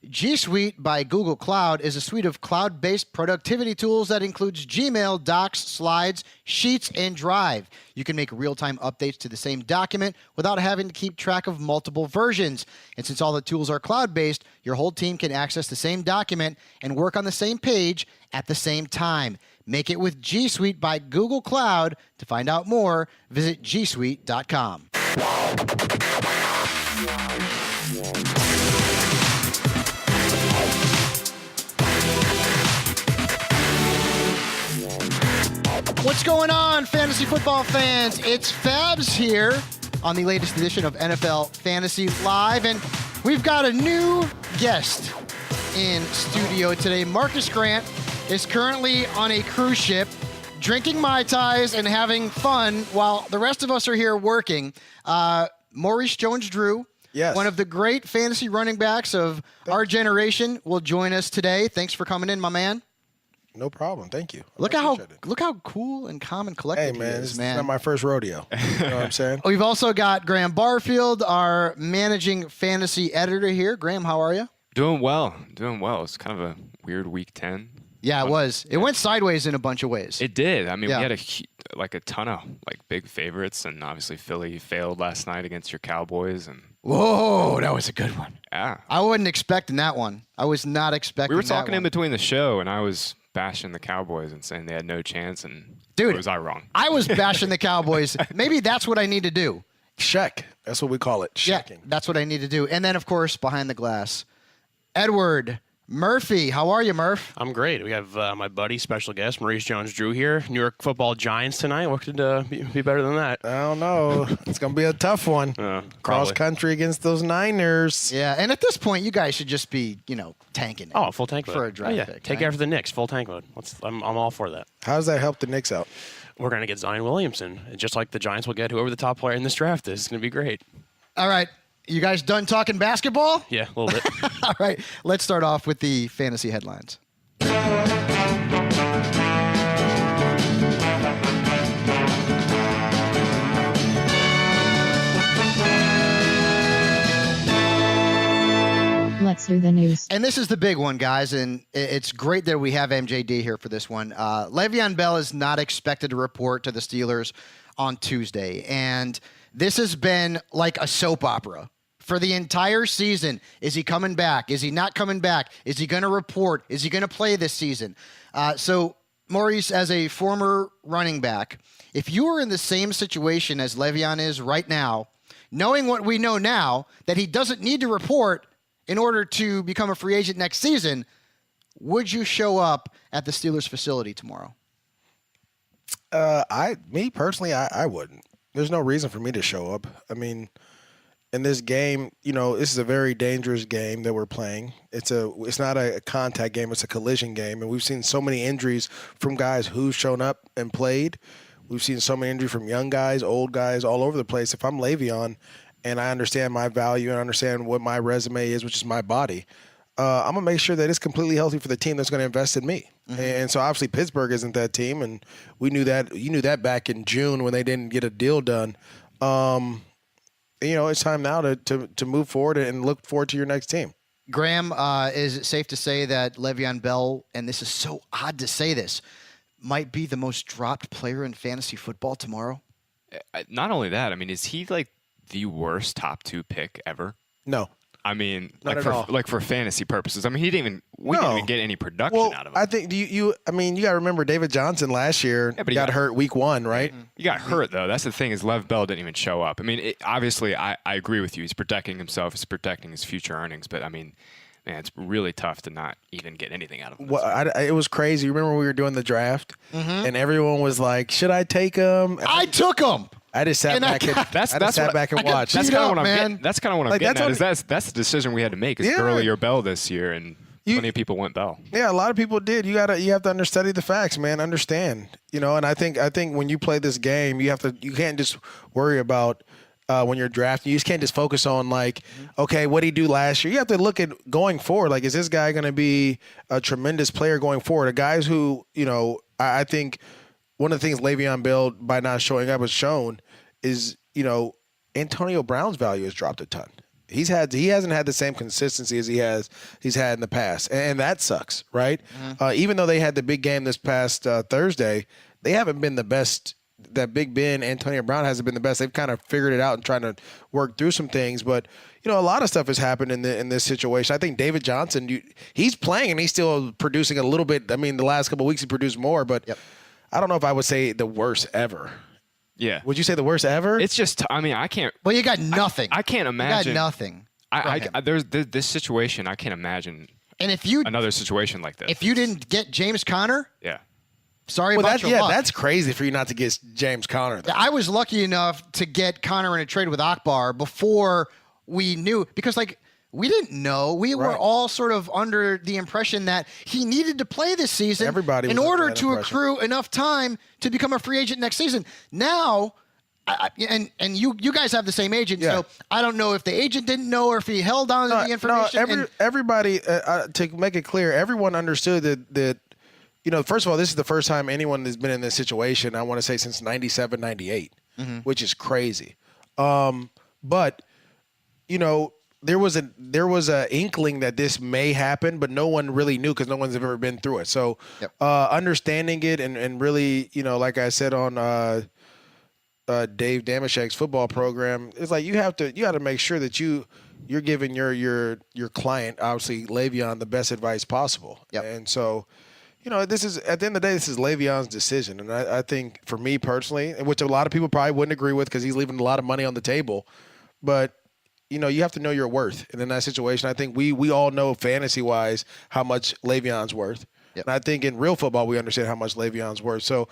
G Suite by Google Cloud is a suite of cloud-based productivity tools that includes Gmail, Docs, Slides, Sheets, and Drive. You can make real-time updates to the same document without having to keep track of multiple versions. And since all the tools are cloud-based, your whole team can access the same document and work on the same page at the same time. Make it with G Suite by Google Cloud. To find out more, visit gsuite.com. What's going on, fantasy football fans? It's Fabs here on the latest edition of NFL Fantasy Live, and we've got a new guest in studio today. Marcas Grant is currently on a cruise ship, drinking Mai Tais and having fun while the rest of us are here working. Maurice Jones-Drew, yes, one of the great fantasy running backs of our generation, will join us today. Thanks for coming in, my man. No problem. Thank you. Look how cool and calm and collected he is, this is, man. It's not my first rodeo. You know what I'm saying? We've also got Graham Barfield, our managing fantasy editor here. Graham, how are you? Doing well. It's kind of a weird week 10. Yeah, it was. It went sideways in a bunch of ways. It did. I mean, we had a ton of big favorites, and obviously Philly failed last night against your Cowboys. And whoa, that was a good one. Yeah, I wasn't expecting that one. I was not expecting. We were talking that in between the show, and I was bashing the Cowboys and saying they had no chance. And dude, was I wrong? I was bashing the Cowboys. Maybe that's what I need to do. Check. That's what we call it. Checking. Yeah, that's what I need to do. And then, of course, behind the glass, Edward Murphy. How are you, Murph? I'm great. We have my buddy, special guest, Maurice Jones-Drew here. New York Football Giants tonight. What could be better than that? I don't know. It's going to be a tough one. Cross country against those Niners. Yeah, and at this point, you guys should just be, tanking it. Oh, full tank mode. For a draft pick. Take after the Knicks, full tank mode. I'm all for that. How does that help the Knicks out? We're going to get Zion Williamson, just like the Giants will get whoever the top player in this draft is. It's going to be great. All right. You guys done talking basketball? Yeah, a little bit. All right, let's start off with the fantasy headlines. Let's do the news. And this is the big one, guys, and it's great that we have MJD here for this one. Le'Veon Bell is not expected to report to the Steelers on Tuesday, and this has been like a soap opera. For the entire season, is he coming back? Is he not coming back? Is he going to report? Is he going to play this season? So, Maurice, as a former running back, if you were in the same situation as Le'Veon is right now, knowing what we know now, that he doesn't need to report in order to become a free agent next season, would you show up at the Steelers facility tomorrow? Me personally, I wouldn't. There's no reason for me to show up. I mean, in this game, this is a very dangerous game that we're playing. It's not a contact game, it's a collision game. And we've seen so many injuries from guys who've shown up and played. We've seen so many injuries from young guys, old guys, all over the place. If I'm Le'Veon and I understand my value and understand what my resume is, which is my body, I'm going to make sure that it's completely healthy for the team that's going to invest in me. Mm-hmm. And so obviously Pittsburgh isn't that team, and we knew that. You knew that back in June when they didn't get a deal done. It's time now to move forward and look forward to your next team. Graham, is it safe to say that Le'Veon Bell, and this is so odd to say this, might be the most dropped player in fantasy football tomorrow? Not only that, I mean, is he the worst top 2 pick ever? No. I mean, Not at all. for fantasy purposes. I mean, we didn't even get any production out of him. I think you got to remember David Johnson last year got hurt week 1, right? He got hurt, though. That's the thing, is Lev Bell didn't even show up. I mean, obviously, I agree with you. He's protecting himself. He's protecting his future earnings. But, I mean, man, it's really tough to not even get anything out of him. Well, it was crazy. Remember when we were doing the draft, and everyone was like, should I take him? I took him. I just sat back and watched. That's kind of what I'm getting. That's kind of what I'm getting at. That's the decision we had to make. Is Gurley or Bell this year, and plenty of people went Bell. Yeah, a lot of people did. You have to understudy the facts, man. Understand, and I think when you play this game, you can't just worry about when you're drafting. You just can't just focus on okay, what did he do last year? You have to look at going forward. Is this guy going to be a tremendous player going forward? The guys who I think. One of the things Le'Veon Bell, by not showing up, has shown is, Antonio Brown's value has dropped a ton. He hasn't had the same consistency as he's had in the past, and that sucks, right? Even though they had the big game this past Thursday, they haven't been the best. That Big Ben, Antonio Brown hasn't been the best. They've kind of figured it out and trying to work through some things, but a lot of stuff has happened in this situation. I think David Johnson, he's playing and he's still producing a little bit. I mean, the last couple of weeks he produced more, but I don't know if I would say the worst ever. Yeah. Would you say the worst ever? It's just, I mean, I can't. Well, you got nothing. I can't imagine. You got nothing. There's this situation. I can't imagine. And if another situation like this. If you didn't get James Conner, yeah. Sorry about your luck. That's crazy for you not to get James Conner, though. I was lucky enough to get Conner in a trade with Akbar before we knew, because we didn't know. We were all sort of under the impression that he needed to play this season in order to accrue enough time to become a free agent next season. Now, and you guys have the same agent, so I don't know if the agent didn't know or if he held on to the information. Everybody, to make it clear, everyone understood that first of all, this is the first time anyone has been in this situation, I want to say, since 97, 98, which is crazy. But, there was a inkling that this may happen, but no one really knew because no one's ever been through it. So understanding it and really, like I said on Dave Damashek's football program, it's like you got to make sure that you're giving your client, obviously Le'Veon, the best advice possible. And so this is, at the end of the day, this is Le'Veon's decision. And I think for me personally, which a lot of people probably wouldn't agree with because he's leaving a lot of money on the table, but, you have to know your worth. And in that situation, I think we all know fantasy-wise how much Le'Veon's worth. And I think in real football, we understand how much Le'Veon's worth. So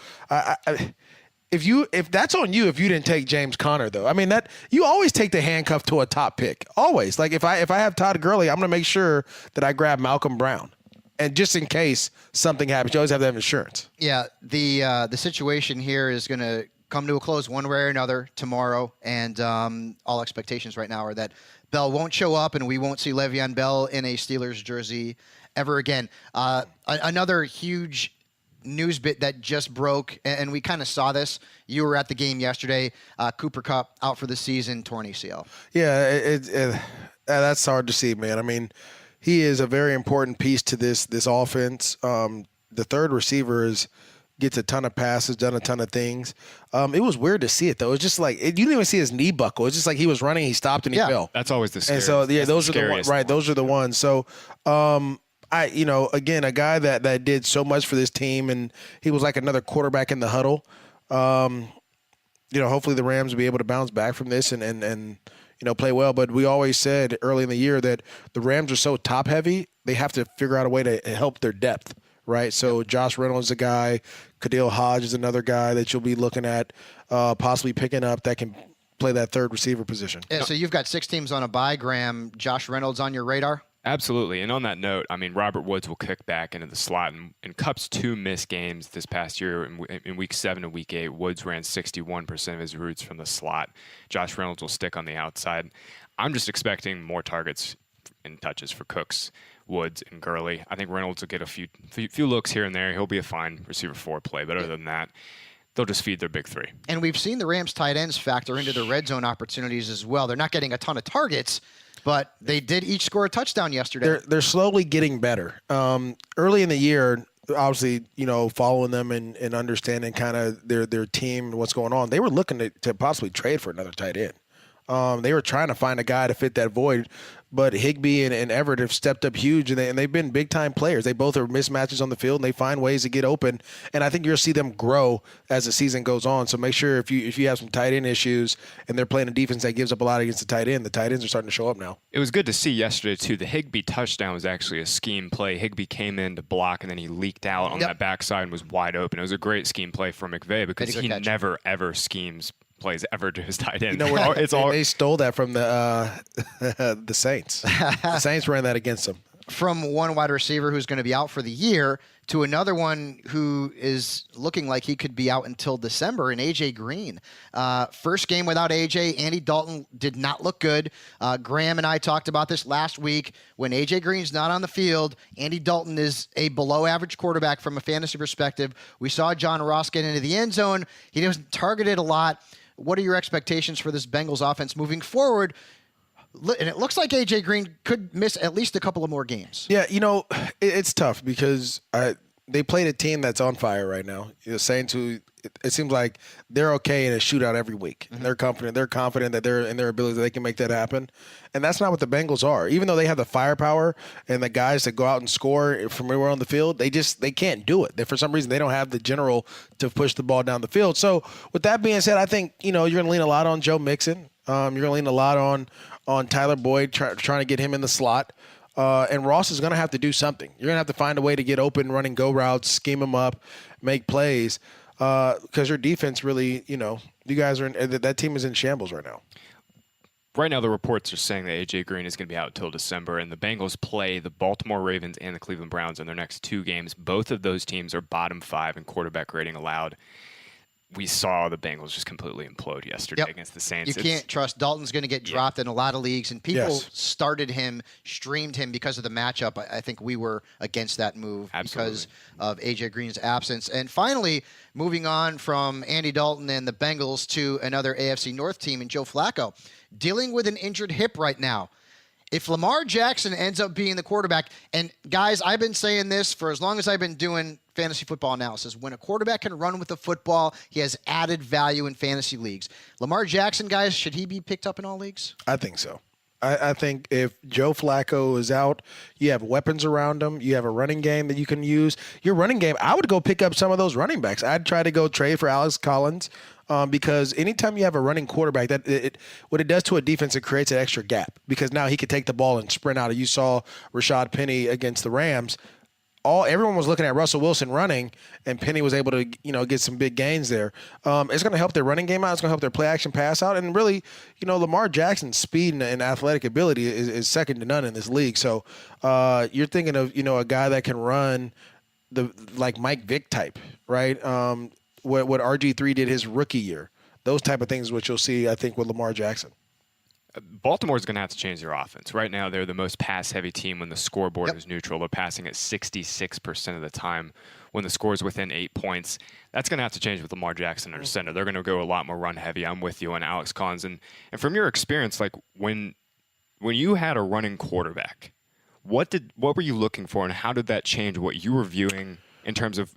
if that's on you, if you didn't take James Conner, though, I mean, that you always take the handcuff to a top pick. Always. Like if I have Todd Gurley, I'm going to make sure that I grab Malcolm Brown. And just in case something happens, you always have to have insurance. Yeah, the situation here is going to come to a close one way or another tomorrow, and all expectations right now are that Bell won't show up and we won't see Le'Veon Bell in a Steelers jersey ever again. Another huge news bit that just broke, and we kind of saw this. You were at the game yesterday. Cooper Kupp out for the season, torn ACL. Yeah, that's hard to see, man. I mean, he is a very important piece to this offense. The third receiver gets a ton of passes, done a ton of things. It was weird to see it, though. It was just like you didn't even see his knee buckle. It's just like he was running, he stopped, and he fell. That's always the scariest. And so, those are the ones. Right, those are the ones. So, again, a guy that did so much for this team, and he was like another quarterback in the huddle. Hopefully the Rams will be able to bounce back from this and play well. But we always said early in the year that the Rams are so top heavy, they have to figure out a way to help their depth, right? So Josh Reynolds is a guy, Khalil Hodge is another guy that you'll be looking at possibly picking up that can play that third receiver position. Yeah, so you've got 6 teams on a bye, Graham. Josh Reynolds on your radar? Absolutely. And on that note, I mean, Robert Woods will kick back into the slot. And Kupp's 2 missed games this past year in Week 7 and Week 8. Woods ran 61% of his routes from the slot. Josh Reynolds will stick on the outside. I'm just expecting more targets and touches for Cooks, Woods, and Gurley. I think Reynolds will get a few looks here and there. He'll be a fine receiver 4 play. But other than that, they'll just feed their big 3. And we've seen the Rams tight ends factor into the red zone opportunities as well. They're not getting a ton of targets, but they did each score a touchdown yesterday. They're slowly getting better. Early in the year, obviously, following them and understanding kind of their team and what's going on, they were looking to possibly trade for another tight end. They were trying to find a guy to fit that void, but Higbee and Everett have stepped up huge, and they've been big-time players. They both are mismatches on the field, and they find ways to get open. And I think you'll see them grow as the season goes on. So make sure if you have some tight end issues and they're playing a defense that gives up a lot against the tight ends are starting to show up now. It was good to see yesterday, too. The Higbee touchdown was actually a scheme play. Higbee came in to block, and then he leaked out on that backside and was wide open. It was a great scheme play for McVay because he never, ever schemes plays ever to his tight end. They stole that from the Saints. The Saints ran that against them. From one wide receiver who's going to be out for the year to another one who is looking like he could be out until December, in A.J. Green. First game without A.J., Andy Dalton did not look good. Graham and I talked about this last week. When A.J. Green's not on the field, Andy Dalton is a below-average quarterback from a fantasy perspective. We saw John Ross get into the end zone. He wasn't targeted a lot. What are your expectations for this Bengals offense moving forward? And it looks like A.J. Green could miss at least a couple of more games. Yeah, it's tough because they played a team that's on fire right now. Saints, who it seems like they're okay in a shootout every week. Mm-hmm. They're confident. They're confident that they're in their ability that they can make that happen. And that's not what the Bengals are. Even though they have the firepower and the guys that go out and score from everywhere on the field, they can't do it. For some reason, they don't have the general to push the ball down the field. So with that being said, I think you're going to lean a lot on Joe Mixon. You're going to lean a lot on Tyler Boyd, trying to get him in the slot. And Ross is going to have to do something. You're going to have to find a way to get open, running go routes, scheme them up, make plays. Because your defense really, you guys are that team is in shambles right now. Right now, the reports are saying that A.J. Green is going to be out until December, and the Bengals play the Baltimore Ravens and the Cleveland Browns in their next 2 games. Both of those teams are bottom 5 in quarterback rating allowed. We saw the Bengals just completely implode yesterday against the Saints. You can't trust. Dalton's going to get dropped in a lot of leagues, and people started him, streamed him because of the matchup. I think we were against that move because of A.J. Green's absence. And finally, moving on from Andy Dalton and the Bengals to another AFC North team and Joe Flacco, dealing with an injured hip right now. If Lamar Jackson ends up being the quarterback, and guys, I've been saying this for as long as I've been doing fantasy football analysis, when a quarterback can run with the football, he has added value in fantasy leagues. Lamar Jackson, guys, should he be picked up in all leagues? I think so. I think if Joe Flacco is out, you have weapons around him. You have a running game that you can use. Your running game, I would go pick up some of those running backs. I'd try to go trade for Alex Collins because anytime you have a running quarterback, what it does to a defense, it creates an extra gap because now he could take the ball and sprint out. You saw Rashad Penny against the Rams. Everyone was looking at Russell Wilson running, and Penny was able to, get some big gains there. It's going to help their running game out. It's going to help their play action pass out. And really, Lamar Jackson's speed and athletic ability is second to none in this league. So you're thinking of, a guy that can run like Mike Vick type, right? What RG3 did his rookie year. Those type of things is what you'll see, I think, with Lamar Jackson. Baltimore's going to have to change their offense. Right now, they're the most pass-heavy team when the scoreboard is neutral. They're passing at 66% of the time when the score is within 8 points. That's going to have to change with Lamar Jackson under center. They're going to go a lot more run-heavy. I'm with you on Alex Collins. And from your experience, like when you had a running quarterback, what were you looking for, and how did that change what you were viewing in terms of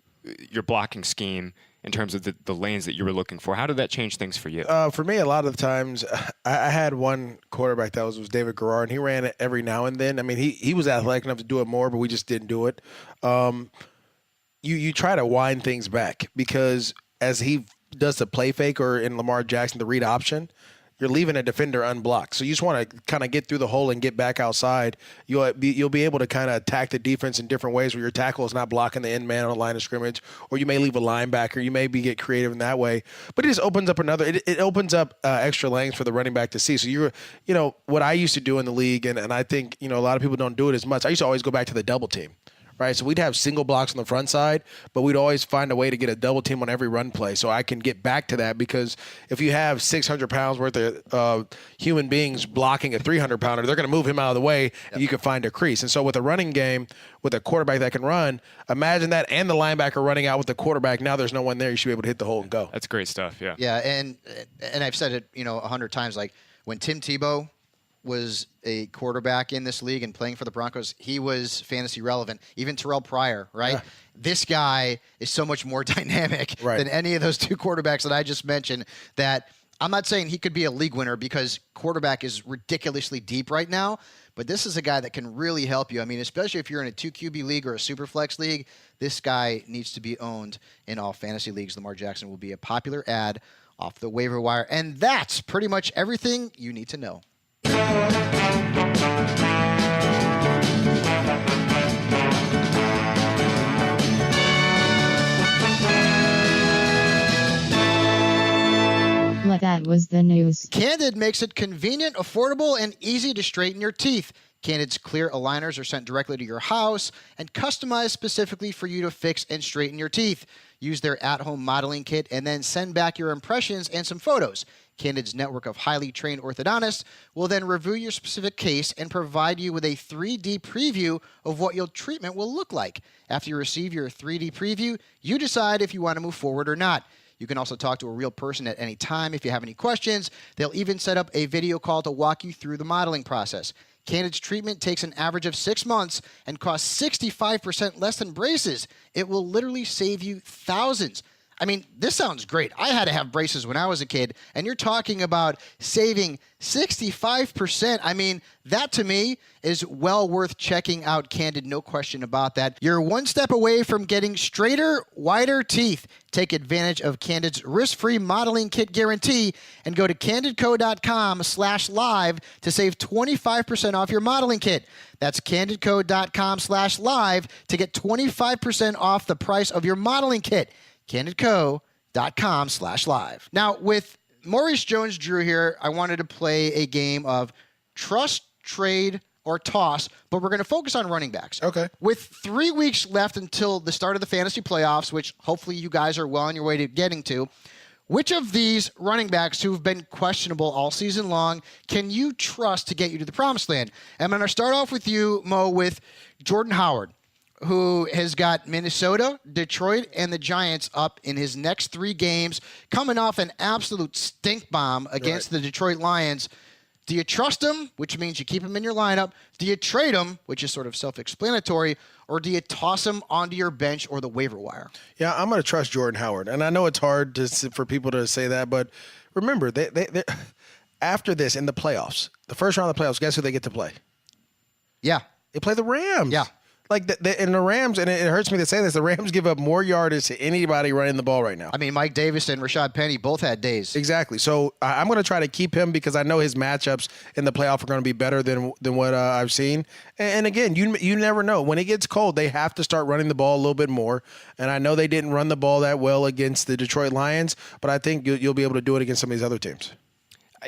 your blocking scheme, in terms of the lanes that you were looking for? How did that change things for you? For me, a lot of the times, I had one quarterback that was David Garrard, and he ran it every now and then. I mean, he was athletic enough to do it more, but we just didn't do it. You try to wind things back because as he does the play fake or in Lamar Jackson, the read option, you're leaving a defender unblocked. So you just want to kind of get through the hole and get back outside. You'll be able to kind of attack the defense in different ways where your tackle is not blocking the end man on the line of scrimmage, or you may leave a linebacker. You may get creative in that way. But it just opens up it opens up extra lanes for the running back to see. So what I used to do in the league, and I think, a lot of people don't do it as much. I used to always go back to the double team. Right, so we'd have single blocks on the front side, but we'd always find a way to get a double team on every run play. So I can get back to that because if you have 600 pounds worth of human beings blocking a 300-pounder, they're going to move him out of the way, and you can find a crease. And so with a running game, with a quarterback that can run, imagine that and the linebacker running out with the quarterback. Now there's no one there. You should be able to hit the hole and go. That's great stuff, yeah. Yeah, and I've said it, 100 times, like when Tim Tebow was a quarterback in this league and playing for the Broncos, he was fantasy relevant. Even Terrell Pryor, right? Yeah. This guy is so much more dynamic than any of those two quarterbacks that I just mentioned, that I'm not saying he could be a league winner because quarterback is ridiculously deep right now, but this is a guy that can really help you. I mean, especially if you're in a 2QB league or a Superflex league, this guy needs to be owned in all fantasy leagues. Lamar Jackson will be a popular ad off the waiver wire. And that's pretty much everything you need to know. Well, that was the news. Candid makes it convenient, affordable, and easy to straighten your teeth. Candid's clear aligners are sent directly to your house and customized specifically for you to fix and straighten your teeth. Use their at-home modeling kit and then send back your impressions and some photos. Candid's network of highly trained orthodontists will then review your specific case and provide you with a 3D preview of what your treatment will look like. After you receive your 3D preview, you decide if you want to move forward or not. You can also talk to a real person at any time if you have any questions. They'll even set up a video call to walk you through the modeling process. Candid's treatment takes an average of 6 months and costs 65% less than braces. It will literally save you thousands. I mean, this sounds great. I had to have braces when I was a kid, and you're talking about saving 65%. I mean, that to me is well worth checking out Candid, no question about that. You're one step away from getting straighter, wider teeth. Take advantage of Candid's risk-free modeling kit guarantee and go to candidco.com/live to save 25% off your modeling kit. That's candidco.com/live to get 25% off the price of your modeling kit. candidco.com/live. Now, with Maurice Jones-Drew here, I wanted to play a game of trust, trade, or toss, but we're going to focus on running backs. Okay. With 3 weeks left until the start of the fantasy playoffs, which hopefully you guys are well on your way to getting to, which of these running backs who've been questionable all season long can you trust to get you to the promised land? I'm going to start off with you, Mo, with Jordan Howard, who has got Minnesota, Detroit, and the Giants up in his next 3 games, coming off an absolute stink bomb against the Detroit Lions. Do you trust him, which means you keep him in your lineup? Do you trade him, which is sort of self-explanatory, or do you toss him onto your bench or the waiver wire? Yeah, I'm going to trust Jordan Howard. And I know it's hard for people to say that, but remember, they after this in the playoffs, the first round of the playoffs, guess who they get to play? Yeah. They play the Rams. Yeah. Like, and the Rams, and it hurts me to say this, the Rams give up more yardage to anybody running the ball right now. I mean, Mike Davis and Rashad Penny both had days. Exactly. So I'm going to try to keep him because I know his matchups in the playoff are going to be better than what I've seen. And again, you never know. When it gets cold, they have to start running the ball a little bit more. And I know they didn't run the ball that well against the Detroit Lions, but I think you'll be able to do it against some of these other teams.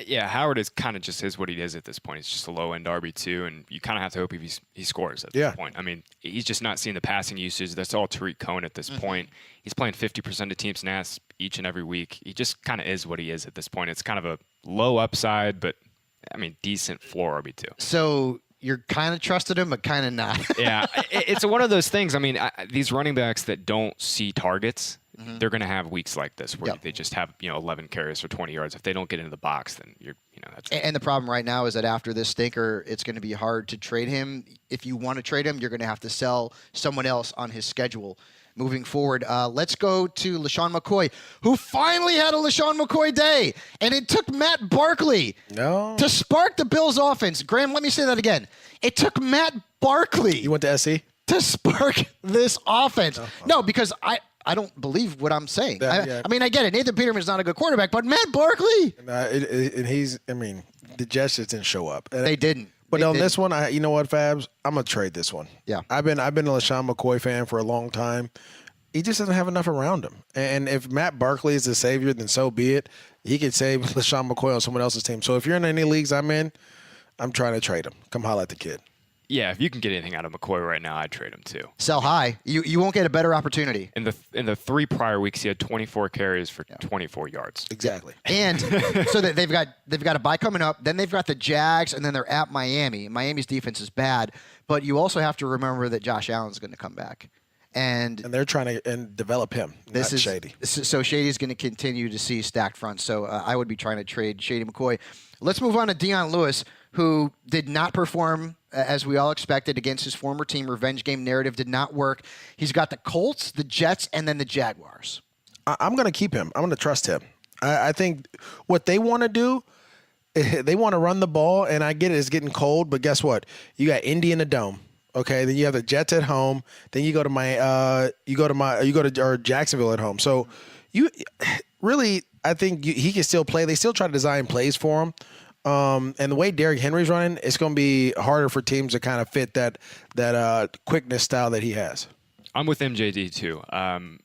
Yeah, Howard is kind of just what he is at this point. He's just a low-end RB2, and you kind of have to hope he scores at this point. I mean, he's just not seeing the passing usage. That's all Tariq Cohen at this point. He's playing 50% of team snaps each and every week. He just kind of is what he is at this point. It's kind of a low upside, but, I mean, decent floor RB2. So you're kind of trusted him, but kind of not. Yeah, it's one of those things. I mean, these running backs that don't see targets, they're going to have weeks like this where they just have 11 carries for 20 yards. If they don't get into the box, then that's. And the problem right now is that after this stinker, it's going to be hard to trade him. If you want to trade him, you're going to have to sell someone else on his schedule moving forward. Let's go to LaShawn McCoy, who finally had a LaShawn McCoy day, and it took Matt Barkley to spark the Bills' offense. Graham, let me say that again. It took Matt Barkley. You went to SC? To spark this offense. No, because I don't believe what I'm saying. I mean, I get it. Nathan Peterman's not a good quarterback, but Matt Barkley. And the Jets just didn't show up. And they didn't. But on this one, you know what, Fabs? I'm gonna trade this one. Yeah. I've been a LaShawn McCoy fan for a long time. He just doesn't have enough around him. And if Matt Barkley is the savior, then so be it. He could save LaShawn McCoy on someone else's team. So if you're in any leagues I'm in, I'm trying to trade him. Come holler at the kid. Yeah, if you can get anything out of McCoy right now, I'd trade him too. Sell high. You won't get a better opportunity. In the 3 prior weeks, he had 24 carries for 24 yards. Exactly. And so that they've got a bye coming up. Then they've got the Jags, and then they're at Miami. Miami's defense is bad, but you also have to remember that Josh Allen's going to come back. And they're trying to develop him. This is Shady. So Shady's going to continue to see stacked fronts. So I would be trying to trade Shady McCoy. Let's move on to Dion Lewis, who did not perform as we all expected against his former team. Revenge game narrative did not work. He's got the Colts, the Jets, and then the Jaguars. I'm going to keep him. I'm going to trust him. I think what they want to do, they want to run the ball, and I get it. It's getting cold, but guess what? You got Indy in the dome. Okay, then you have the Jets at home. Then you go to Jacksonville at home. So you really, I think he can still play. They still try to design plays for him. And the way Derrick Henry's running, it's going to be harder for teams to kind of fit that quickness style that he has. I'm with MJD too.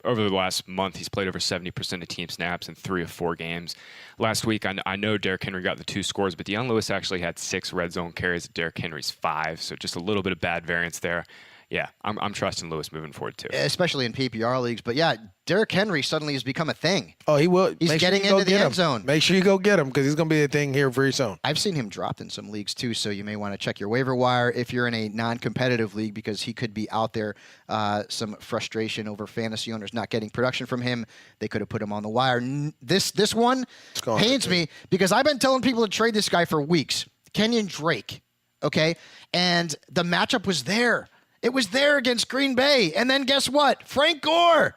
Over the last month, he's played over 70% of team snaps in 3 of 4 games. Last week, I know Derrick Henry got the 2 scores, but Dion Lewis actually had 6 red zone carries. Derrick Henry's 5, so just a little bit of bad variance there. Yeah, I'm trusting Lewis moving forward too. especially in PPR leagues. But yeah, Derrick Henry suddenly has become a thing. Oh, he will. He's Make sure getting you go into the get end him. zone. Make sure you go get him because he's going to be a thing here very soon. I've seen him dropped in some leagues too, so you may want to check your waiver wire if you're in a non-competitive league because he could be out there. Some frustration over fantasy owners not getting production from him. They could have put him on the wire. This one pains me because I've been telling people to trade this guy for weeks. Kenyon Drake, okay? And the matchup was there. It was there against Green Bay. And then guess what? Frank Gore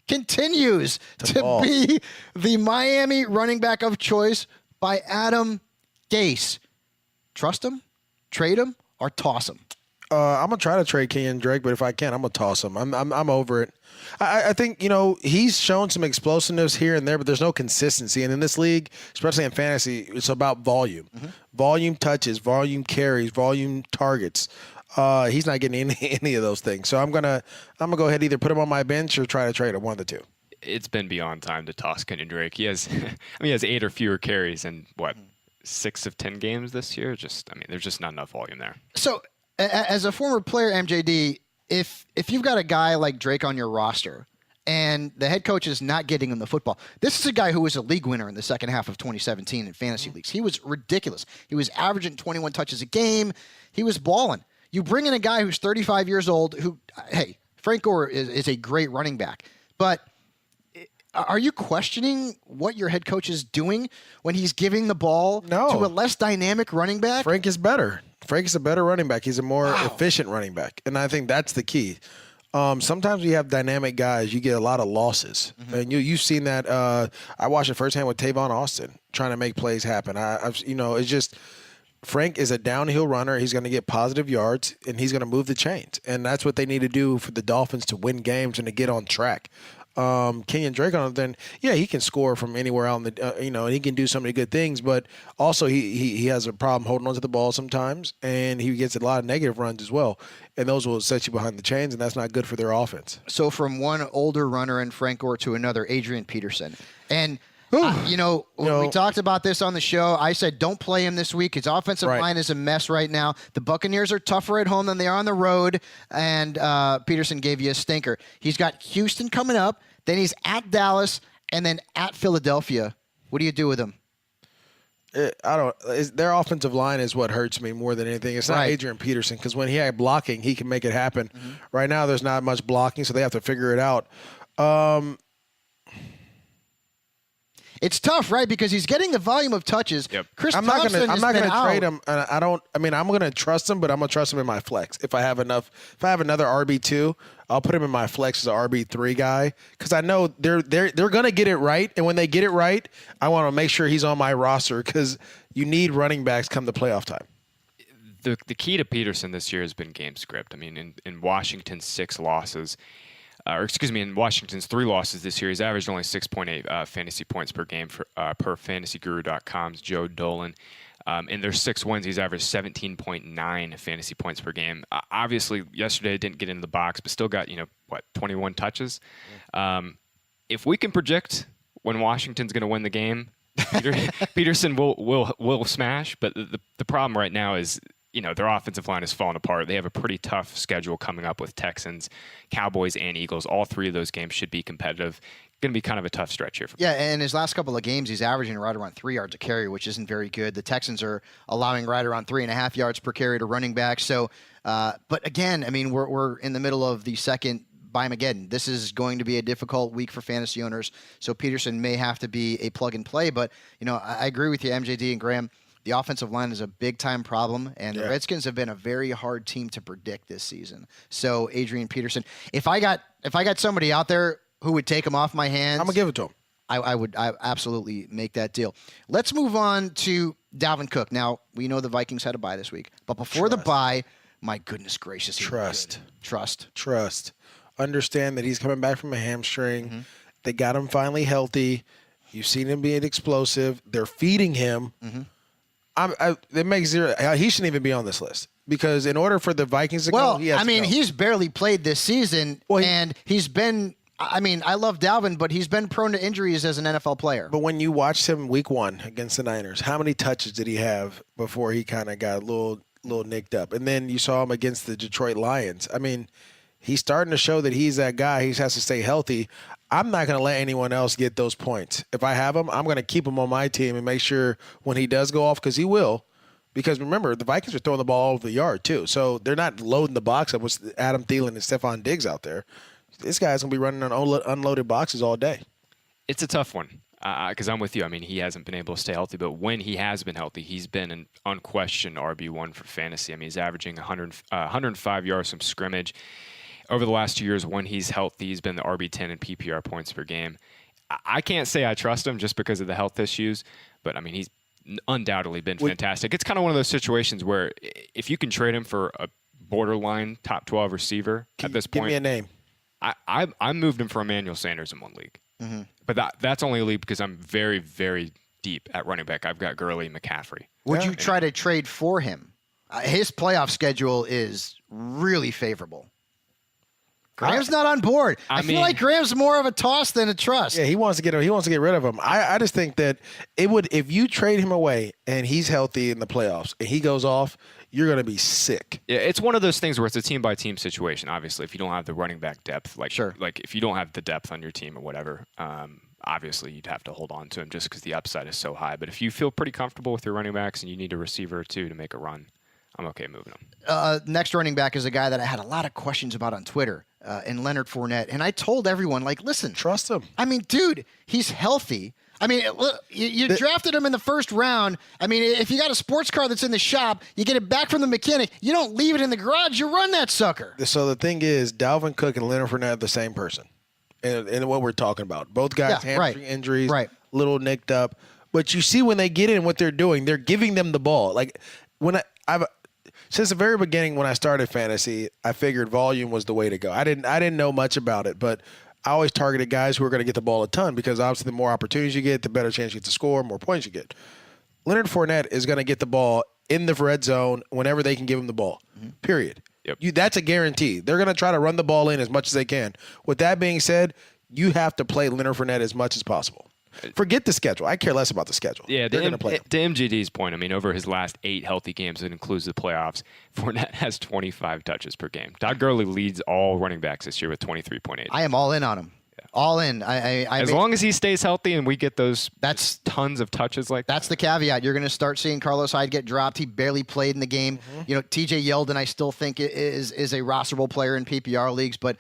continues to be the Miami running back of choice by Adam Gase. Trust him, trade him, or toss him? I'm gonna try to trade Kenyon Drake, but if I can, I'm gonna toss him. I'm over it. I think he's shown some explosiveness here and there, but there's no consistency. And in this league, especially in fantasy, it's about volume, volume touches, volume carries, volume targets. He's not getting any of those things. So I'm gonna go ahead and either put him on my bench or try to trade him, one of the two. It's been beyond time to toss Kenyon Drake. He has, he has 8 or fewer carries in 6 of 10 games this year. There's just not enough volume there. So, as a former player, MJD, if you've got a guy like Drake on your roster and the head coach is not getting him the football, this is a guy who was a league winner in the second half of 2017 in fantasy leagues. He was ridiculous. He was averaging 21 touches a game. He was balling. You bring in a guy who's 35 years old who, hey, Frank Gore is a great running back, but are you questioning what your head coach is doing when he's giving the ball to a less dynamic running back? Frank is better. Frank is a better running back. He's a more efficient running back, and I think that's the key. Sometimes we have dynamic guys, you get a lot of losses, and you've seen that. I watched it firsthand with Tavon Austin trying to make plays happen. It's just Frank is a downhill runner. He's going to get positive yards, and he's going to move the chains, and that's what they need to do for the Dolphins to win games and to get on track. Kenyon Drake on it, then he can score from anywhere out in the and he can do so many good things, but also he has a problem holding onto the ball sometimes, and he gets a lot of negative runs as well, and those will set you behind the chains, and that's not good for their offense. So from one older runner in Frank Gore to another, Adrian Peterson, and when we talked about this on the show, I said don't play him this week. His offensive line is a mess right now. The Buccaneers are tougher at home than they are on the road, and Peterson gave you a stinker. He's got Houston coming up, then he's at Dallas, and then at Philadelphia. What do you do with him? Their offensive line is what hurts me more than anything. It's not Adrian Peterson, because when he had blocking, he can make it happen. Right now, there's not much blocking, so they have to figure it out. It's tough, right? Because he's getting the volume of touches. Yep. I'm not going to trade him. I'm going to trust him, but I'm going to trust him in my flex. If I have another RB2, I'll put him in my flex as an RB3 guy, because I know they're going to get it right, and when they get it right, I want to make sure he's on my roster, because you need running backs come to playoff time. The key to Peterson this year has been game script. In Washington's 6 losses. In Washington's 3 losses this year, he's averaged only 6.8 fantasy points per game per FantasyGuru.com's Joe Dolan. In their 6 wins, he's averaged 17.9 fantasy points per game. Obviously, yesterday didn't get into the box, but still got 21 touches. If we can predict when Washington's going to win the game, Peterson will smash. But the problem right now is, their offensive line is falling apart. They have a pretty tough schedule coming up with Texans, Cowboys, and Eagles. All 3 of those games should be competitive. Going to be kind of a tough stretch here. And his last couple of games, he's averaging right around 3 yards a carry, which isn't very good. The Texans are allowing right around 3.5 yards per carry to running back. So, but again, we're in the middle of the second Bimageddon. This is going to be a difficult week for fantasy owners. So Peterson may have to be a plug and play. But, I agree with you, MJD and Graham. The offensive line is a big-time problem, and the Redskins have been a very hard team to predict this season. So, Adrian Peterson, if I got somebody out there who would take him off my hands, I'm gonna give it to him. I would absolutely make that deal. Let's move on to Dalvin Cook. Now, we know the Vikings had a bye this week, but before the bye, my goodness gracious, Trust. Understand that he's coming back from a hamstring. They got him finally healthy. You've seen him being explosive. They're feeding him. It makes zero. He shouldn't even be on this list, because in order for the Vikings to go, he has to go. He's barely played this season, and he's been. I love Dalvin, but he's been prone to injuries as an NFL player. But when you watched him week 1 against the Niners, how many touches did he have before he kind of got a little little nicked up. And then you saw him against the Detroit Lions. I mean, he's starting to show that he's that guy. He has to stay healthy. I'm not going to let anyone else get those points. If I have him, I'm going to keep him on my team and make sure when he does go off, because he will. Because remember, the Vikings are throwing the ball all over the yard too. So they're not loading the box up with Adam Thielen and Stephon Diggs out there. This guy's going to be running on unloaded boxes all day. It's a tough one because I'm with you. I mean, he hasn't been able to stay healthy, but when he has been healthy, he's been an unquestioned RB1 for fantasy. I mean, he's averaging 105 yards from scrimmage. Over the last 2 years, when he's healthy, he's been the RB10 in PPR points per game. I can't say I trust him just because of the health issues, but I mean, he's undoubtedly been fantastic. It's kind of one of those situations where if you can trade him for a borderline top 12 receiver at this point. Give me a name. I moved him for Emmanuel Sanders in one league. Mm-hmm. But that's only a league because I'm very, very deep at running back. I've got Gurley, McCaffrey. Would you try to trade for him? His playoff schedule is really favorable. Graham's not on board. I feel like Graham's more of a toss than a trust. Yeah, he wants to get rid of him. I just think that it would, if you trade him away and he's healthy in the playoffs and he goes off, you're going to be sick. Yeah, it's one of those things where it's a team by team situation. Obviously, if you don't have the running back depth, like if you don't have the depth on your team or whatever, obviously you'd have to hold on to him just because the upside is so high. But if you feel pretty comfortable with your running backs and you need a receiver or two to make a run, I'm okay moving him. Next running back is a guy that I had a lot of questions about on Twitter, and Leonard Fournette. And I told everyone, like, listen. Trust him. I mean, dude, he's healthy. I mean, look, you drafted him in the first round. I mean, if you got a sports car that's in the shop, you get it back from the mechanic. You don't leave it in the garage. You run that sucker. So the thing is, Dalvin Cook and Leonard Fournette are the same person in what we're talking about. Both guys hamstring injuries, little nicked up. But you see when they get in what they're doing, they're giving them the ball. Like, when since the very beginning when I started fantasy, I figured volume was the way to go. I didn't know much about it, but I always targeted guys who are going to get the ball a ton because obviously the more opportunities you get, the better chance you get to score, more points you get. Leonard Fournette is going to get the ball in the red zone whenever they can give him the ball, period. Yep. That's a guarantee. They're going to try to run the ball in as much as they can. With that being said, you have to play Leonard Fournette as much as possible. Forget the schedule. I care less about the schedule. Yeah, they're going to play him. To MGD's point, I mean, over his last 8 healthy games, it includes the playoffs, Fournette has 25 touches per game. Todd Gurley leads all running backs this year with 23.8. I am all in on him. All in. As long as he stays healthy and we get those tons of touches like that's the caveat. You're going to start seeing Carlos Hyde get dropped. He barely played in the game. You know, TJ Yeldon, I still think is a rosterable player in PPR leagues, but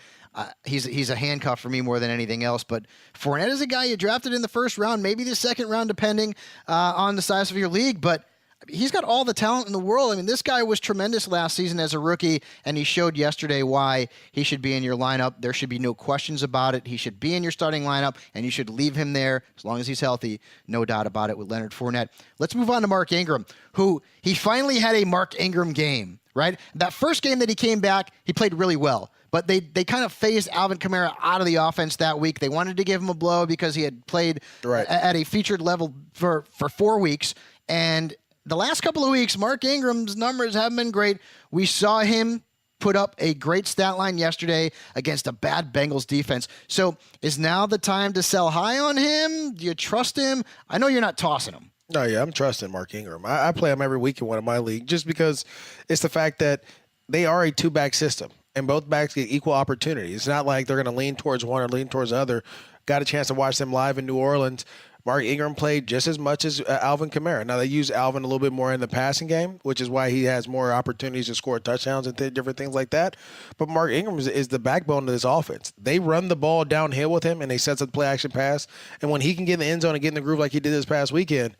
he's a handcuff for me more than anything else. But Fournette is a guy you drafted in the first round, maybe the second round, depending on the size of your league. But he's got all the talent in the world. I mean, this guy was tremendous last season as a rookie, and he showed yesterday why he should be in your lineup. There should be no questions about it. He should be in your starting lineup, and you should leave him there as long as he's healthy. No doubt about it with Leonard Fournette. Let's move on to Mark Ingram, who he finally had a Mark Ingram game, right? That first game that he came back, he played really well. But they kind of phased Alvin Kamara out of the offense that week. They wanted to give him a blow because he had played at a featured level for 4 weeks. And the last couple of weeks, Mark Ingram's numbers haven't been great. We saw him put up a great stat line yesterday against a bad Bengals defense. So is now the time to sell high on him? Do you trust him? I know you're not tossing him. No, yeah, I'm trusting Mark Ingram. I play him every week in one of my leagues just because it's the fact that they are a 2-back system. And both backs get equal opportunity. It's not like they're going to lean towards one or lean towards the other. Got a chance to watch them live in New Orleans. Mark Ingram played just as much as Alvin Kamara. Now, they use Alvin a little bit more in the passing game, which is why he has more opportunities to score touchdowns and different things like that. But Mark Ingram is the backbone of this offense. They run the ball downhill with him, and they set up the play-action pass. And when he can get in the end zone and get in the groove like he did this past weekend,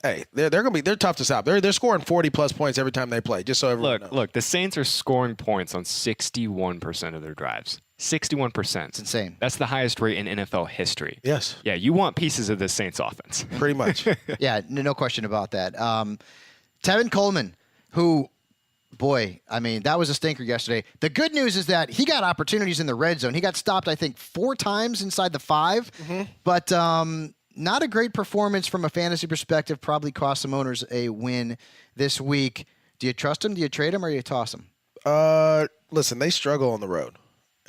hey, they're tough to stop. They're scoring 40-plus points every time they play, just so everyone knows. Look, the Saints are scoring points on 61% of their drives. 61%. It's insane. That's the highest rate in NFL history. Yes. Yeah, you want pieces of the Saints offense. Pretty much. Yeah, no question about that. Tevin Coleman, who, boy, I mean, that was a stinker yesterday. The good news is that he got opportunities in the red zone. He got stopped, I think, 4 times inside the 5. But not a great performance from a fantasy perspective. Probably cost some owners a win this week. Do you trust him? Do you trade him, or do you toss him? Listen, they struggle on the road.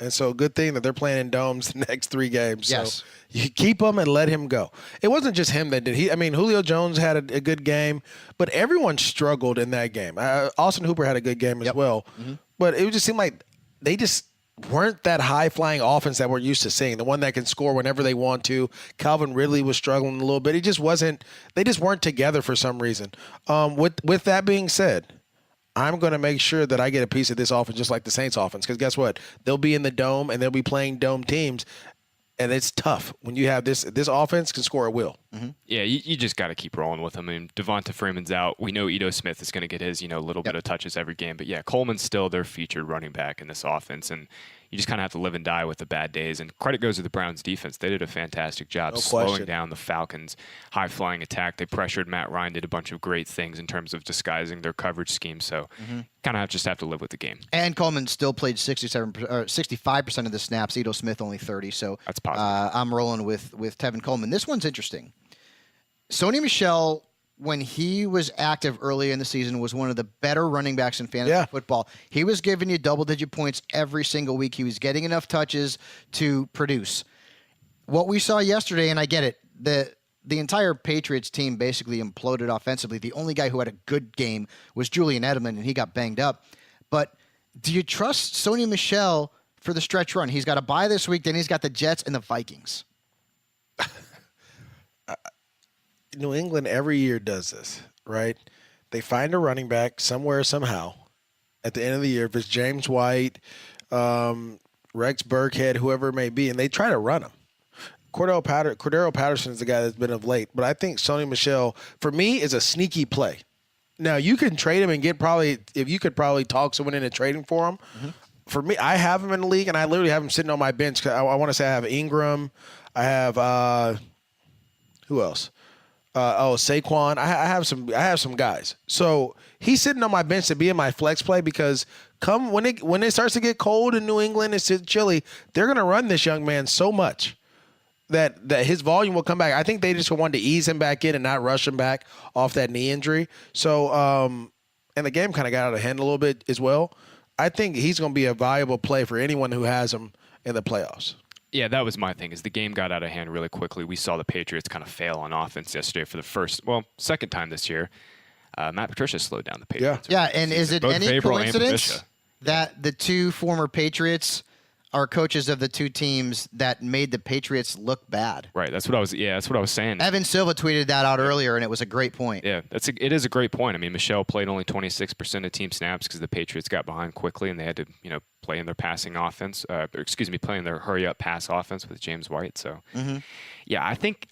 And so good thing that they're playing in domes the next 3 games. Yes. So you keep him and let him go. It wasn't just him that did. Julio Jones had a good game, but everyone struggled in that game. Austin Hooper had a good game as well. Mm-hmm. But it just seemed like they just weren't that high-flying offense that we're used to seeing, the one that can score whenever they want to. Calvin Ridley was struggling a little bit. He just wasn't – they just weren't together for some reason. With that being said, I'm going to make sure that I get a piece of this offense just like the Saints offense, because guess what? They'll be in the dome, and they'll be playing dome teams, and it's tough when you have this offense can score at will. Mm-hmm. Yeah, you just got to keep rolling with them. I mean, Devonta Freeman's out. We know Ito Smith is going to get his little bit of touches every game. But, yeah, Coleman's still their featured running back in this offense, and you just kind of have to live and die with the bad days. And credit goes to the Browns' defense. They did a fantastic job slowing down the Falcons' high-flying attack. They pressured Matt Ryan, did a bunch of great things in terms of disguising their coverage scheme. So kind of just have to live with the game. And Coleman still played 65% of the snaps. Ito Smith only 30. So that's positive. I'm rolling with Tevin Coleman. This one's interesting. Sony Michel, when he was active early in the season, was one of the better running backs in fantasy football. He was giving you double-digit points every single week. He was getting enough touches to produce. What we saw yesterday, and I get it, the entire Patriots team basically imploded offensively. The only guy who had a good game was Julian Edelman, and he got banged up. But do you trust Sony Michel for the stretch run? He's got a bye this week, then he's got the Jets and the Vikings. New England every year does this, right? They find a running back somewhere, somehow, at the end of the year, if it's James White, Rex Burkhead, whoever it may be, and they try to run him. Cordero Patterson is the guy that's been of late, but I think Sony Michel, for me, is a sneaky play. Now, you can trade him and you could probably talk someone into trading for him. Mm-hmm. For me, I have him in the league, and I literally have him sitting on my bench. I want to say I have Ingram. I have who else? Saquon. I have some guys. So he's sitting on my bench to be in my flex play because when it starts to get cold in New England, it's chilly, they're going to run this young man so much that his volume will come back. I think they just wanted to ease him back in and not rush him back off that knee injury. So and the game kind of got out of hand a little bit as well. I think he's going to be a valuable play for anyone who has him in the playoffs. Yeah, that was my thing, is the game got out of hand really quickly. We saw the Patriots kind of fail on offense yesterday for the second time this year. Matt Patricia slowed down the Patriots. Yeah, and is it any coincidence that the two former Patriots are coaches of the two teams that made the Patriots look bad? Right, that's what I was saying. Evan Silva tweeted that out earlier, and it was a great point. Yeah, it is a great point. I mean, Michel played only 26% of team snaps because the Patriots got behind quickly, and they had to, play in their passing offense. Play in their hurry-up pass offense with James White. So, yeah, I think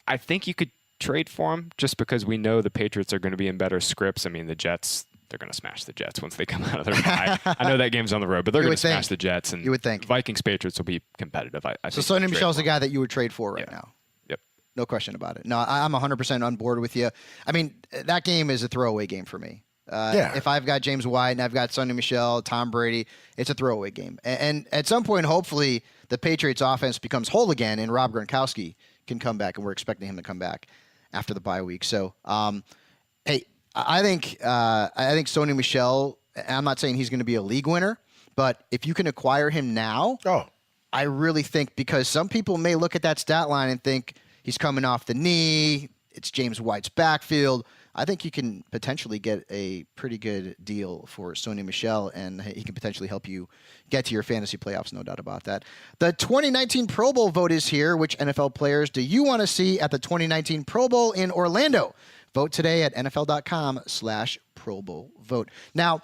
you could trade for him just because we know the Patriots are going to be in better scripts. I mean, the Jets, they're going to smash the Jets once they come out of their bye. I know that game's on the road, but they're going to smash the Jets. And you would think Vikings-Patriots will be competitive. So Sony Michel's the guy that you would trade for right now? Yep. No question about it. No, I'm 100% on board with you. I mean, that game is a throwaway game for me. If I've got James White and I've got Sony Michel, Tom Brady, it's a throwaway game. And at some point, hopefully, the Patriots offense becomes whole again and Rob Gronkowski can come back, and we're expecting him to come back after the bye week. So, hey, I think Sony Michel, I'm not saying he's going to be a league winner, but if you can acquire him now, I really think, because some people may look at that stat line and think he's coming off the knee, it's James White's backfield. I think you can potentially get a pretty good deal for Sony Michel, and he can potentially help you get to your fantasy playoffs, no doubt about that. The 2019 Pro Bowl vote is here. Which NFL players do you want to see at the 2019 Pro Bowl in Orlando? Vote today at NFL.com/Pro Bowl vote. Now,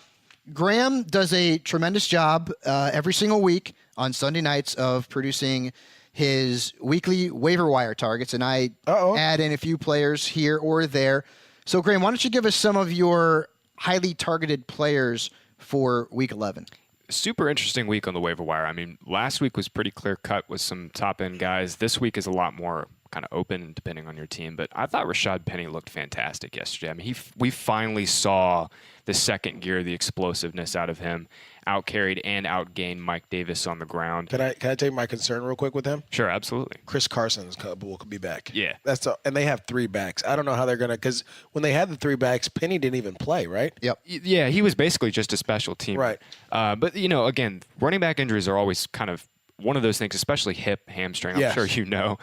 Graham does a tremendous job every single week on Sunday nights of producing his weekly waiver wire targets, and I add in a few players here or there. So, Graham, why don't you give us some of your highly targeted players for Week 11? Super interesting week on the waiver wire. I mean, last week was pretty clear-cut with some top-end guys. This week is a lot more kind of open depending on your team. But I thought Rashad Penny looked fantastic yesterday. I mean, we finally saw the second gear, the explosiveness out of him. Out-carried and outgained Mike Davis on the ground. Can I tell you my concern real quick with him? Sure, absolutely. Chris Carson's will be back. Yeah. And they have three backs. I don't know how they're going to, because when they had the three backs, Penny didn't even play, right? Yep. Yeah, he was basically just a special team. Right. But, again, running back injuries are always kind of one of those things, especially hip, hamstring, I'm Yes. sure you know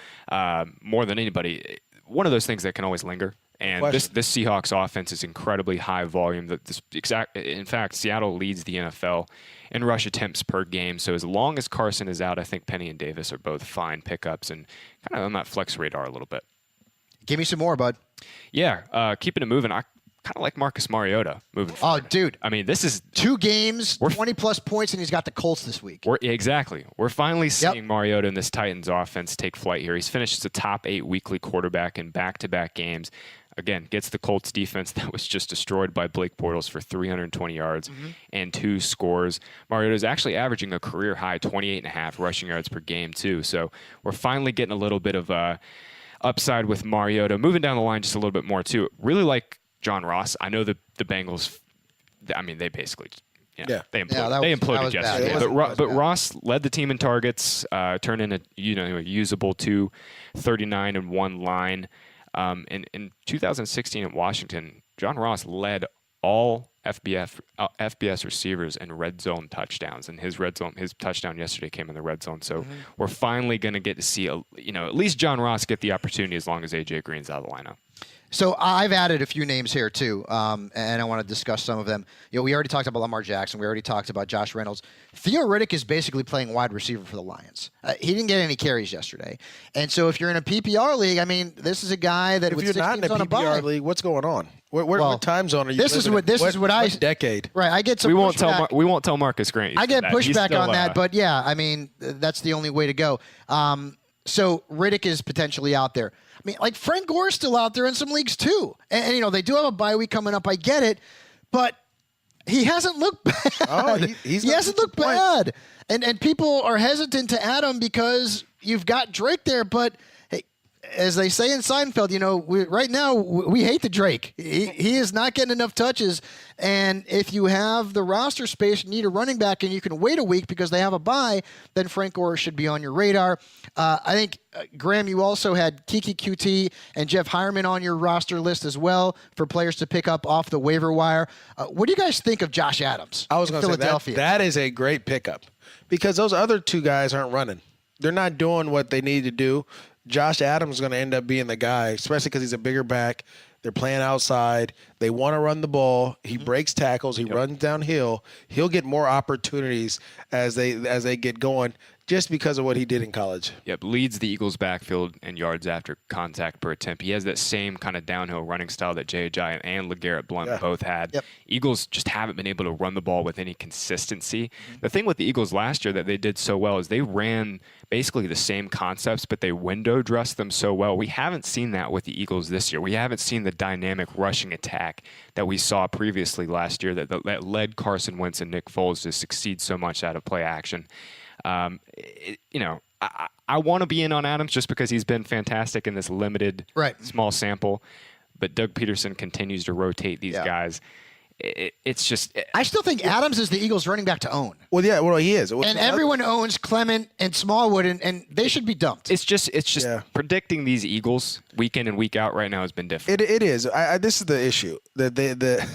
more than anybody, one of those things that can always linger. And this Seahawks offense is incredibly high volume. In fact, Seattle leads the NFL in rush attempts per game. So as long as Carson is out, I think Penny and Davis are both fine pickups and kind of on that flex radar a little bit. Give me some more, bud. Yeah, keeping it moving. I kind of like Marcus Mariota moving forward. Oh, dude. I mean, this is 2 games, 20-plus points, and he's got the Colts this week. Exactly. We're finally seeing Mariota in this Titans offense take flight here. He's finished as a top 8 weekly quarterback in back-to-back games. Again, gets the Colts defense that was just destroyed by Blake Bortles for 320 yards and 2 scores. Mariota is actually averaging a career-high 28.5 rushing yards per game, too. So we're finally getting a little bit of upside with Mariota. Moving down the line just a little bit more, too. Really like John Ross. I know the Bengals, I mean, they basically they imploded yesterday. But Ross led the team in targets, turned in a usable 239-1 line. In 2016 at Washington, John Ross led all FBS receivers in red zone touchdowns, and his touchdown yesterday came in the red zone. So we're finally going to get to see at least John Ross get the opportunity as long as AJ Green's out of the lineup. So I've added a few names here too, and I want to discuss some of them. We already talked about Lamar Jackson. We already talked about Josh Reynolds. Theo Riddick is basically playing wide receiver for the Lions. He didn't get any carries yesterday, and so if you're in a PPR league, I mean, this is a guy that if you're not in a PPR league, what's going on? What time zone are you? This is what decade. Right, I get some. We won't tell Marcus Grant. I get pushback on that, but yeah, I mean, that's the only way to go. So Riddick is potentially out there. I mean, like Frank Gore's still out there in some leagues too. And they do have a bye week coming up. I get it. But he hasn't looked bad. Oh, he hasn't looked bad. And people are hesitant to add him because you've got Drake there. But hey, as they say in Seinfeld, right now we hate the Drake. He is not getting enough touches. And if you have the roster space, you need a running back, and you can wait a week because they have a bye, then Frank Gore should be on your radar. I think, Graham, you also had Kiki QT and Jeff Hireman on your roster list as well for players to pick up off the waiver wire. What do you guys think of Josh Adams? I was going to say that is a great pickup because those other 2 guys aren't running. They're not doing what they need to do. Josh Adams is going to end up being the guy, especially because he's a bigger back. They're playing outside. They want to run the ball. He breaks tackles. He runs downhill. He'll get more opportunities as they get going just because of what he did in college. Yep, leads the Eagles' backfield in yards after contact per attempt. He has that same kind of downhill running style that Jay Ajayi and LeGarrette Blount both had. Yep. Eagles just haven't been able to run the ball with any consistency. The thing with the Eagles last year that they did so well is they ran basically the same concepts, but they window dressed them so well. We haven't seen that with the Eagles this year. We haven't seen the dynamic rushing attack that we saw previously last year that led Carson Wentz and Nick Foles to succeed so much out of play action. I want to be in on Adams just because he's been fantastic in this limited small sample, but Doug Peterson continues to rotate these guys. It's just I still think Adams is the Eagles running back to own. Well, he is. And everyone owns Clement and Smallwood, and they should be dumped. It's just predicting these Eagles week in and week out right now has been difficult. It is. This is the issue. The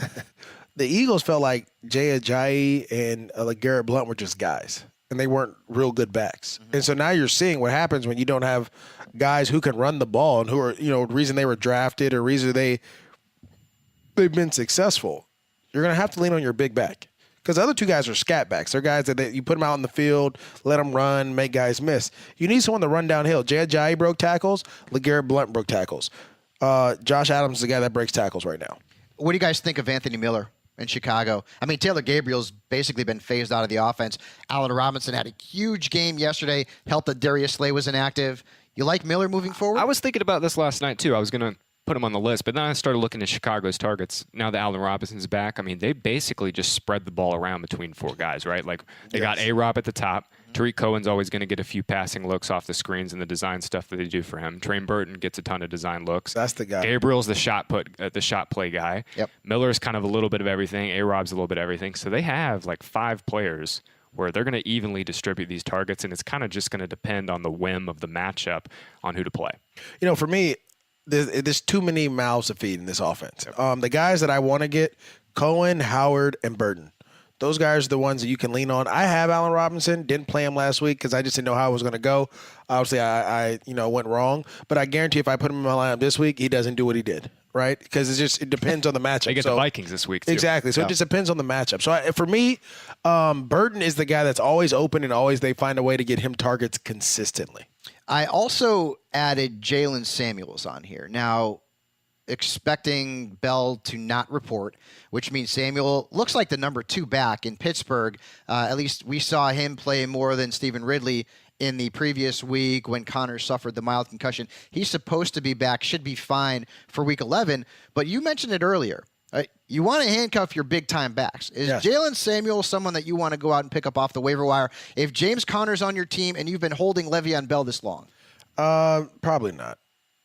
Eagles felt like Jay Ajayi and LeGarrette Blount were just guys, and they weren't real good backs. And so now you're seeing what happens when you don't have guys who can run the ball and who are, reason they were drafted or reason they've been successful. You're going to have to lean on your big back because the other 2 guys are scat backs. They're guys that you put them out in the field, let them run, make guys miss. You need someone to run downhill. Jay Ajayi broke tackles. LeGarrette Blount broke tackles. Josh Adams is the guy that breaks tackles right now. What do you guys think of Anthony Miller in Chicago? I mean, Taylor Gabriel's basically been phased out of the offense. Allen Robinson had a huge game yesterday, helped that Darius Slay was inactive. You like Miller moving forward? I was thinking about this last night, too. I was going to put him on the list, but then I started looking at Chicago's targets. Now that Allen Robinson's back, I mean, they basically just spread the ball around between 4 guys, right? Like, they got A-Rob at the top. Tariq Cohen's always going to get a few passing looks off the screens and the design stuff that they do for him. Train Burton gets a ton of design looks. That's the guy. Gabriel's the shot play guy. Yep. Miller's kind of a little bit of everything. A-Rob's a little bit of everything. So they have like 5 players where they're going to evenly distribute these targets, and it's kind of just going to depend on the whim of the matchup on who to play. For me, there's too many mouths to feed in this offense. The guys that I want to get, Cohen, Howard, and Burton. Those guys are the ones that you can lean on. I have Allen Robinson. Didn't play him last week because I just didn't know how it was going to go. Obviously, I went wrong. But I guarantee if I put him in my lineup this week, he doesn't do what he did, right? Because it depends on the matchup. They get the Vikings this week, too. Exactly. So it just depends on the matchup. So for me, Burton is the guy that's always open and always they find a way to get him targets consistently. I also added Jalen Samuels on here. Now, expecting Bell to not report, which means Samuel looks like the number 2 back in Pittsburgh. At least we saw him play more than Stephen Ridley in the previous week when Connor suffered the mild concussion. He's supposed to be back, should be fine for Week 11. But you mentioned it earlier. Right? You want to handcuff your big-time backs. Is Jalen Samuel someone that you want to go out and pick up off the waiver wire if James Conner's on your team and you've been holding Le'Veon Bell this long? Probably not.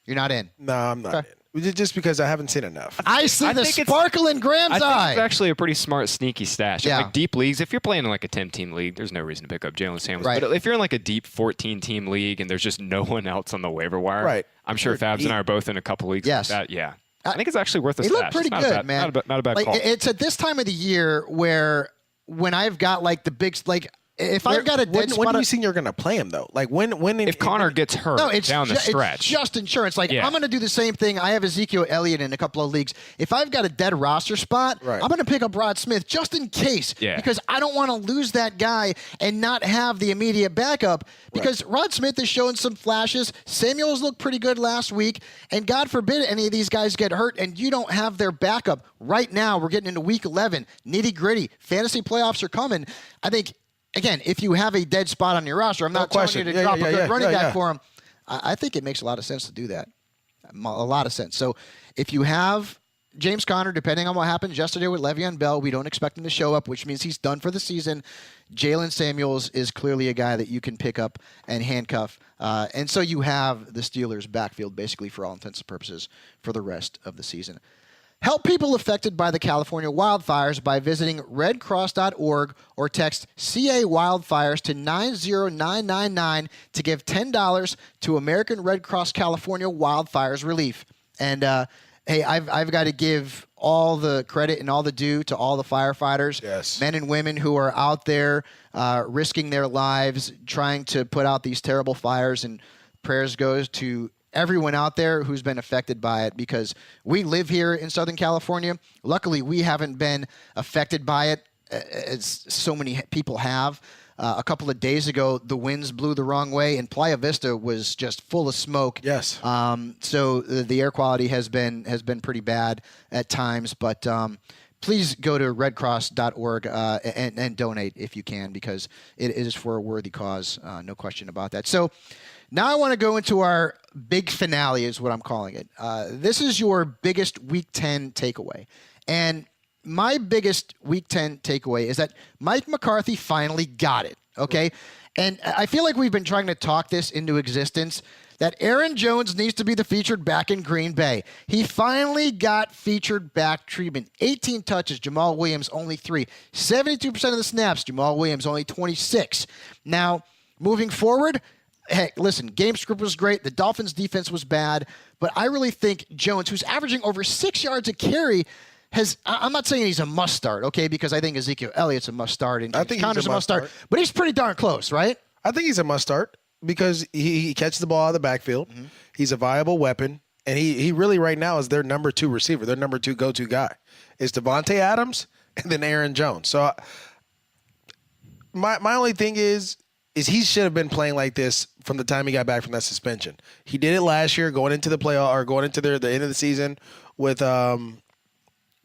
You're not in? No, I'm not in. Just because I haven't seen enough. I see the sparkle in Graham's eye. I think it's actually a pretty smart, sneaky stash. Yeah. In like deep leagues, if you're playing in like a 10-team league, there's no reason to pick up Jalen Samuels. Right. But if you're in like a deep 14-team league and there's just no one else on the waiver wire, right. I'm sure Fabs and I are both in a couple leagues Yes. like that. Yeah. I think it's actually worth a He stash. looked pretty It's good, man. Not a bad call. It's at this time of the year where when I've got like the big, like if I've got a dead spot. When do you think you're going to play him though? Like when if Connor gets hurt down the stretch, it's just insurance. Like I'm going to do the same thing. I have Ezekiel Elliott in a couple of leagues. If I've got a dead roster spot, I'm going to pick up Rod Smith just in case, because I don't want to lose that guy and not have the immediate backup. Because Rod Smith is showing some flashes. Samuels looked pretty good last week, and God forbid any of these guys get hurt and you don't have their backup. Right now, we're getting into Week 11, nitty gritty. Fantasy playoffs are coming. I think. Again, if you have a dead spot on your roster, I'm not telling you to drop a good running back for him. I think it makes a lot of sense to do that. A lot of sense. So if you have James Conner, depending on what happened yesterday with Le'Veon Bell, we don't expect him to show up, which means he's done for the season. Jalen Samuels is clearly a guy that you can pick up and handcuff. And so you have the Steelers' backfield basically for all intents and purposes for the rest of the season. Help people affected by the California wildfires by visiting redcross.org or text CA Wildfires to 90999 to give $10 to American Red Cross California Wildfires Relief. And hey, I've got to give all the credit and all the due to all the firefighters, men and women who are out there risking their lives trying to put out these terrible fires. And prayers goes to everyone out there who's been affected by it, because we live here in Southern California. Luckily, we haven't been affected by it as so many people have. A couple of days ago, the winds blew the wrong way, and Playa Vista was just full of smoke. Yes. So the air quality has been pretty bad at times, but please go to redcross.org and donate if you can, because it is for a worthy cause, no question about that. So now I want to go into our big finale, is what I'm calling it. This is your biggest Week 10 takeaway. And my biggest Week 10 takeaway is that Mike McCarthy finally got it, okay? And I feel like we've been trying to talk this into existence, that Aaron Jones needs to be the featured back in Green Bay. He finally got featured back treatment. 18 touches, Jamal Williams only 3. 72% of the snaps, Jamal Williams only 26. Now, moving forward, hey, listen, game script was great. The Dolphins' defense was bad. But I really think Jones, who's averaging over 6 yards a carry, I'm not saying he's a must start, okay, because I think Ezekiel Elliott's a must start and Connor's a must start. But he's pretty darn close, right? I think he's a must start because he catches the ball out of the backfield. Mm-hmm. He's a viable weapon. And he really right now is their number 2 receiver, their number 2 go-to guy. It's Devontae Adams and then Aaron Jones. So my only thing is he should have been playing like this from the time he got back from that suspension. He did it last year going into the playoff or going into the end of the season with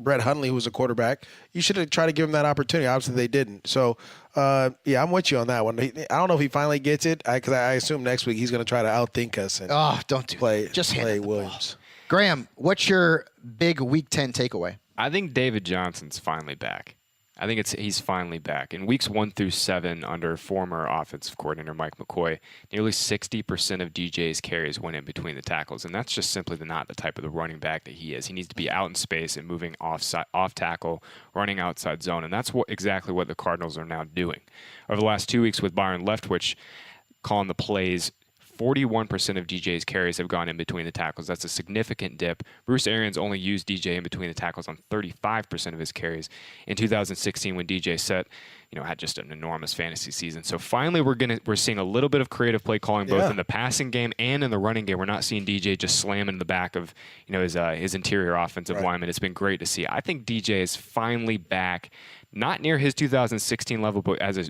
Brett Hundley, who was a quarterback. You should have tried to give him that opportunity. Obviously, they didn't. So, yeah, I'm with you on that one. I don't know if he finally gets it, because I assume next week he's going to try to outthink us and don't do play, that. Just play Williams. Graham, what's your big Week 10 takeaway? I think David Johnson's finally back. I think he's finally back. In weeks 1 through 7, under former offensive coordinator Mike McCoy, nearly 60% of DJ's carries went in between the tackles, and that's just simply not the type of the running back that he is. He needs to be out in space and moving off tackle, running outside zone, and that's exactly what the Cardinals are now doing. Over the last 2 weeks with Byron Leftwich calling the plays 41% of DJ's carries have gone in between the tackles. That's a significant dip. Bruce Arians only used DJ in between the tackles on 35% of his carries in 2016 when DJ had just an enormous fantasy season. So finally, we're seeing a little bit of creative play calling both in the passing game and in the running game. We're not seeing DJ just slam in the back of his interior offensive lineman. It's been great to see. I think DJ is finally back, not near his 2016 level, but as a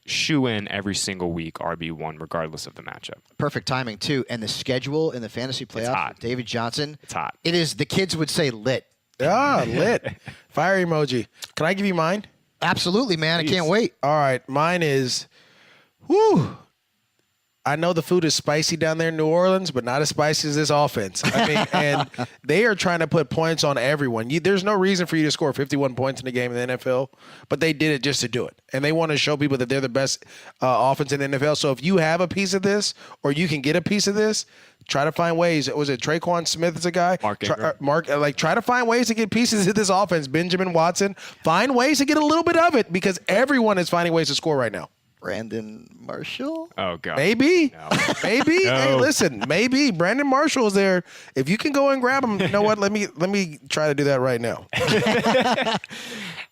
shoe in every single week, RB1, regardless of the matchup. Perfect timing, too. And the schedule in the fantasy playoffs, hot. David Johnson. It's hot. It is, the kids would say lit. Lit. Fire emoji. Can I give you mine? Absolutely, man. Please. I can't wait. All right. Mine is, I know the food is spicy down there in New Orleans, but not as spicy as this offense. I mean, and they are trying to put points on everyone. There's no reason for you to score 51 points in a game in the NFL, but they did it just to do it. And they want to show people that they're the best offense in the NFL. So if you have a piece of this or you can get a piece of this, try to find ways. Was it Traquan Smith is a guy? Try to find ways to get pieces of this offense. Benjamin Watson. Find ways to get a little bit of it because everyone is finding ways to score right now. Brandon Marshall? Oh, God. Maybe. No. Maybe. No. Hey, listen. Maybe Brandon Marshall is there. If you can go and grab him, you know what? Let me try to do that right now.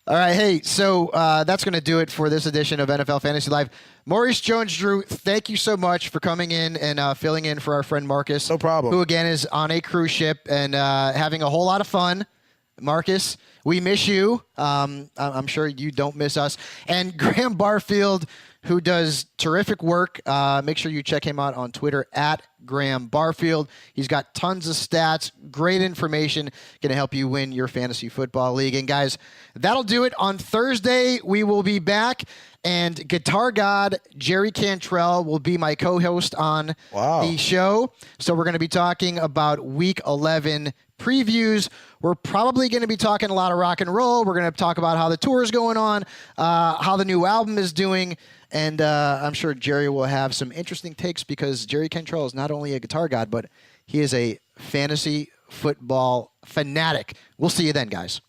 All right. Hey, so that's going to do it for this edition of NFL Fantasy Live. Maurice Jones-Drew, thank you so much for coming in and filling in for our friend Marcas. No problem. Who, again, is on a cruise ship and having a whole lot of fun. Marcas, we miss you. I'm sure you don't miss us. And Graham Barfield, who does terrific work. Make sure you check him out on Twitter at Graham Barfield. He's got tons of stats, great information, going to help you win your fantasy football league. And guys, that'll do it. On Thursday, we will be back, and Guitar God Jerry Cantrell will be my co-host on the show. So we're going to be talking about Week 11 previews. We're probably going to be talking a lot of rock and roll. We're going to talk about how the tour is going on, how the new album is doing, and I'm sure Jerry will have some interesting takes because Jerry Cantrell is not only a guitar god, but he is a fantasy football fanatic. We'll see you then, guys.